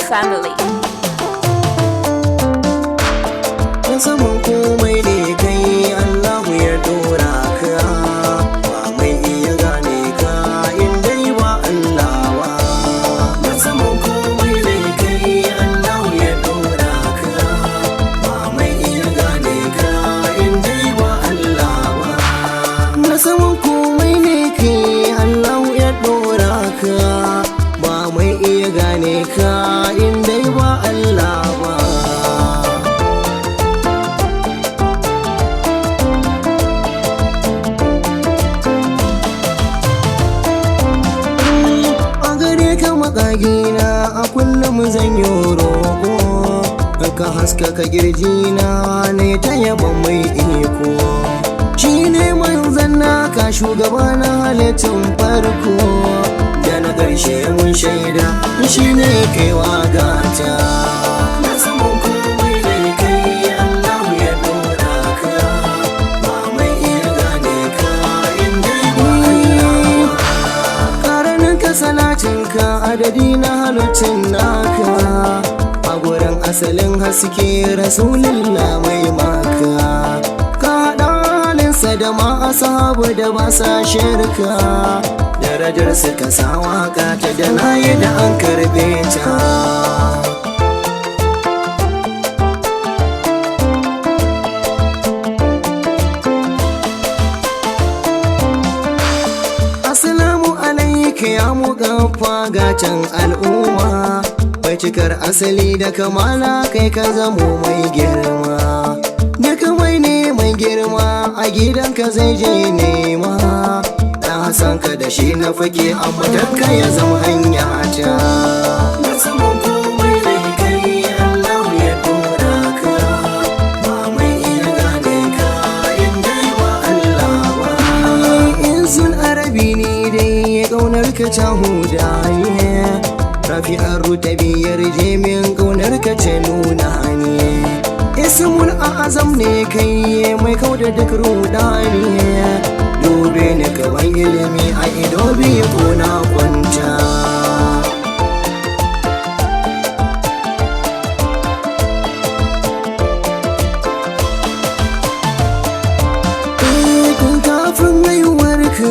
family. Na saman komai ne kai Allahu ya dora ka, ba mai iya gane ka in dai ba Allah ba. Na saman komai ne kai Allahu ya dora ka, ba mai iya gane ka in dai ba Allah ba. Na saman komai ne kai Allahu ya dora ka, ba mai iya gane ka in dai ba Allah ba. Makagina a kullum zan yi roƙo, ka haskaka girjina ne ta yabon mai iko. Shi ne manzan naka shugaba na halittun farko, da na ƙarshe mun shaida shi ne kaiwa gata. Na saman komai ne kai Allahu ya dora ka, ba mai iya gane ka in dai ba Allah. Ƙaranin ka salatinka adadi na halittun naka, a gurin asalin haske rasulullah mai maka. Ka haɗa halinsa da ma asahabu da ba sa shirka, darajar suka sa waka ta da nayi da an karɓe ta. Ya muƙaffa gatan al'umma, bai cikar asali da kamala kai ka zamo mai girma. Duka mai ne mai girma a gidanka zai je nema, na san ka da shi na fake amma danka ya zama hanya ta. Na saman komai ne kai Allahu ya dora ka, ba mai iya gane ka in dai ba Allah ba. In sun arabi ne dai ƙaunar ka ta hudaye, rafi'ar rutabiyar jemin ƙaunar ka ta nuna ne. Ismul azam ne kai mai kauda duk rudani, dube ni gaban ilimi a ido biyu ko na kwanta. Tun kafin haihuwar ka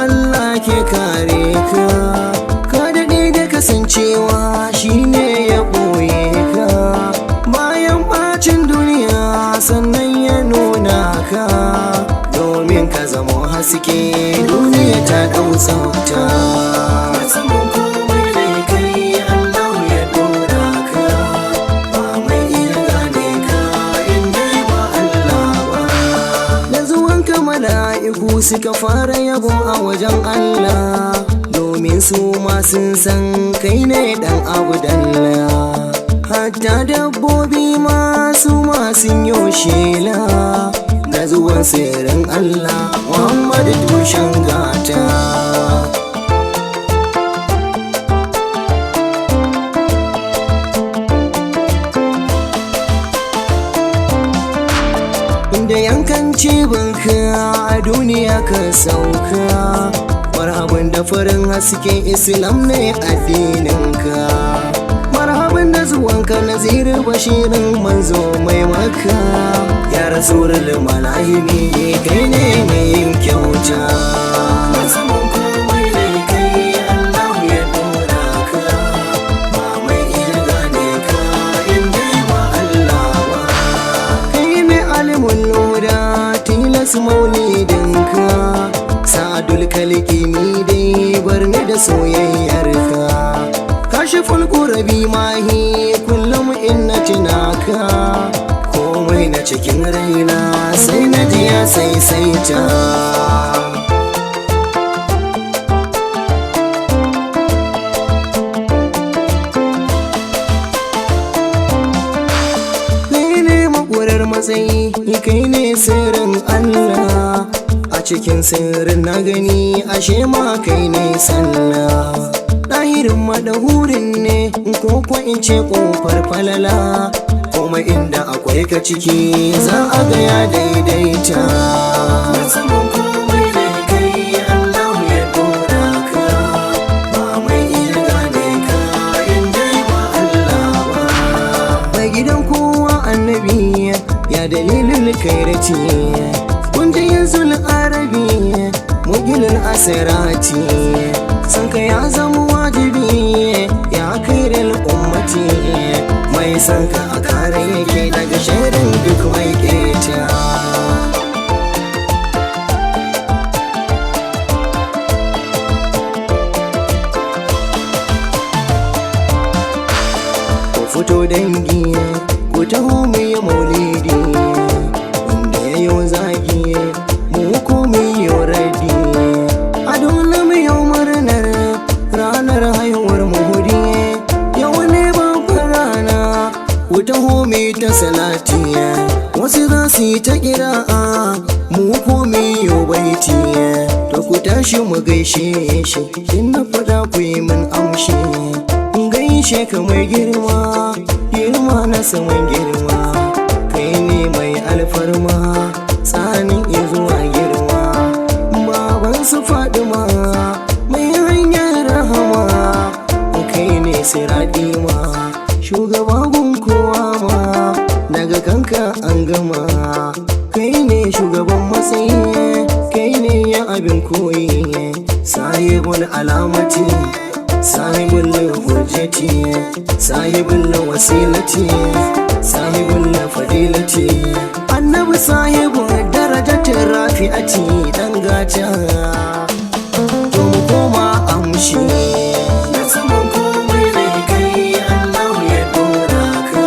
Allah ke kare ka, ka daɗe da kasancewa shine ya ɓoye ka. Bayan ɓacin duniya sannan ya nuna ka, domin ka zamo haske duniya ta ɗau tsafta. Saman komai ne kai Allahu ya dora ka, ba mai iya gane ka in dai ba Allah ba. Da zuwanka mala'iku suka fara yabo a wajen Allah, domin su ma sun san kai ne dan abdalla. Hatta dabbobi ma su ma sun yo shela, da zuwan sirrin Allah Muhammadu tushen gata. Da yankan cibinka a duniya ka sauka, marhaban da farin hasken Islam ne addininka. Marhaban da zuwanka nazirin bashirin manzo mai maka, ya rasulul mala'ini kai ne mai yin kyauta. Na saman komai ne kai Allahu ya dora ka, ba mai iya gane ka in dai ba Allah ba. Kai ne alimun loda tilas maulidinka, sa'adul kalki ni dai barni da soyayyarka. Kashiful qurabi mahi kullum in na tunaka, komai na cikin raina sai na ji ya saisaita. Kai ne maƙurar matsayi, kai ne sirrin Allah, a cikin sirrin na gani ashe ma kai ne sallah. Ɗahirin madahurin ne ko ko in ce ƙofar falala, kuma inda akwai ka ciki za a ga ya daidaita. Na saman komai ne kai Allahu ya dora ka, ba mai iya gane ka in dai ba Allah kairati kungiyin zul arabi mugilin asirati san ka ya zama wajibi ya kairal ummati mai san ka a kare yake daga shirin duk mai keta. Fito dangi ku taho mu yi maulidi wanda ya yi zagi mu ko mu yi radi a dole mu yi murnar ranar haihuwar muhudi yau ne babbar rana ku taho mu yi ta salati wasu za su yi ta kira'a mu ko mu yi baiti to ku tashi mu gaishe shi in na fada ku yi min amshi gaishe ka mai girma girma na saman girma kai ne mai alfarma tsanin izuwa girma baban su fadima mai hanyar rahama kai ne siradi ma shugaba gun kowa ma daga kanka an gama kai ne shugaban matsayi kai ne ya abin koyi sahibul alamati sahibul hujjati sahibul wasilati sahibul fadilati annabi sahibul darajatin rafi'ati dan gata to mu koma amshi na saman komai ne kai Allah ya dora ka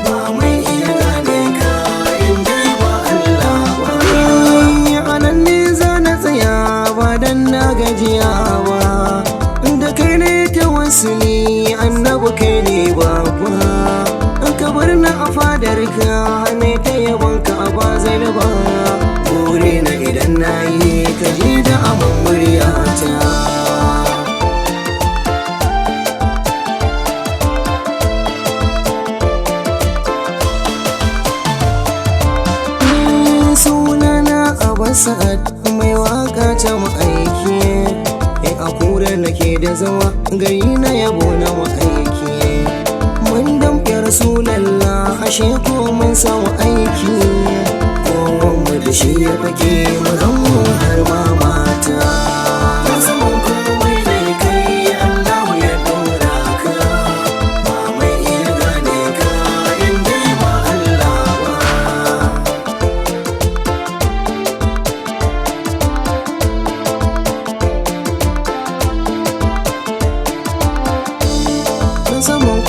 ba mai iya gane ka in dai ba Allah ba anan ne za na tsaya ba dan na gajiya ba da kai ne tawassuli annabi kai ne baba ka bar na a fadar ka ne ta yabon ka ba zai ba bure na idan na yi ka ji da aman muryata sunana Abbasat mai waka ta ma'aiki a kura nake da zama gari na yabo na ma'aiki mun damke rasulallah ashe ko mun samu aiki kowan mu da shi ya fake mu zama har ma mata saman komai ne kai Allah ya dora ka ba mai iya gane ka in dai ba Allah ba saman